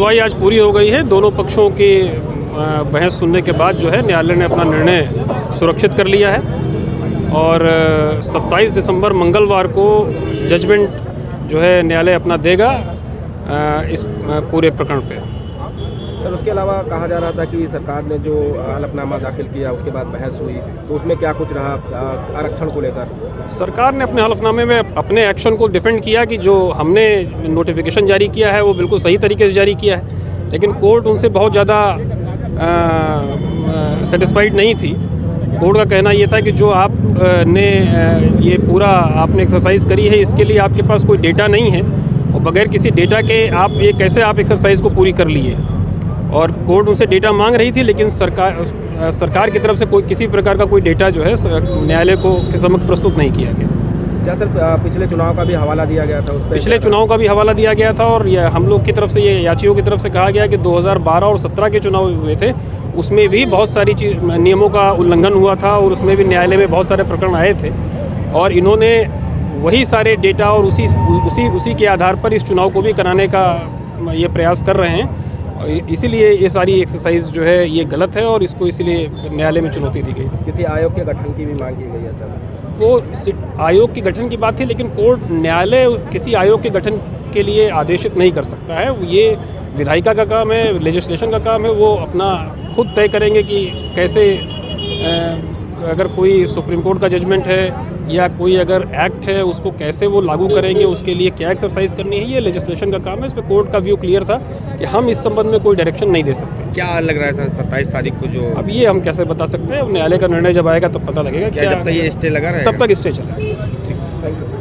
सुनवाई आज पूरी हो गई है। दोनों पक्षों की बहस सुनने के बाद जो है न्यायालय ने अपना निर्णय सुरक्षित कर लिया है और 27 दिसंबर मंगलवार को जजमेंट जो है न्यायालय अपना देगा इस पूरे प्रकरण पे। सर, उसके अलावा कहा जा रहा था कि सरकार ने जो हलफनामा दाखिल किया उसके बाद बहस हुई, तो उसमें क्या कुछ रहा आरक्षण को लेकर? सरकार ने अपने हलफनामे में अपने एक्शन को डिफेंड किया कि जो हमने नोटिफिकेशन जारी किया है वो बिल्कुल सही तरीके से जारी किया है, लेकिन कोर्ट उनसे बहुत ज़्यादा सेटिस्फाइड नहीं थी। कोर्ट का कहना ये था कि जो आप ने ये पूरा आपने एक्सरसाइज करी है इसके लिए आपके पास कोई डेटा नहीं है और बगैर किसी डेटा के आप ये कैसे आप एक्सरसाइज को पूरी कर लिए। और कोर्ट उनसे डेटा मांग रही थी, लेकिन सरकार की तरफ से कोई किसी प्रकार का कोई डेटा जो है न्यायालय को के समक्ष प्रस्तुत नहीं किया गया। क्या सर पिछले चुनाव का भी हवाला दिया गया था? पिछले चुनाव का भी हवाला दिया गया था और हम लोग की तरफ से ये याचियों की तरफ से कहा गया कि 2012 और 17 के चुनाव हुए थे, उसमें भी बहुत सारी नियमों का उल्लंघन हुआ था और उसमें भी न्यायालय में बहुत सारे प्रकरण आए थे और इन्होंने वही सारे डेटा और उसी के आधार पर इस चुनाव को भी कराने का ये प्रयास कर रहे हैं। इसीलिए ये सारी एक्सरसाइज जो है ये गलत है और इसको इसीलिए न्यायालय में चुनौती दी गई थी। किसी आयोग के गठन की भी मांग की गई है सर? वो आयोग के गठन की बात थी, लेकिन कोर्ट न्यायालय किसी आयोग के गठन के लिए आदेशित नहीं कर सकता है। ये विधायिका का काम है, लेजिस्लेशन का काम है, वो अपना खुद तय करेंगे कि कैसे अगर कोई सुप्रीम कोर्ट का जजमेंट है या कोई अगर एक्ट है उसको कैसे वो लागू करेंगे, उसके लिए क्या एक्सरसाइज करनी है, ये लेजिस्लेशन का काम है। इस पर कोर्ट का व्यू क्लियर था कि हम इस संबंध में कोई डायरेक्शन नहीं दे सकते। क्या लग रहा है सर 27 तारीख को जो? अब ये हम कैसे बता सकते हैं, न्यायालय का निर्णय जब आएगा तब पता लगेगा। क्या जब तक ये स्टे लगा रहेगा तब तक स्टे चलेगा। ठीक, थैंक यू।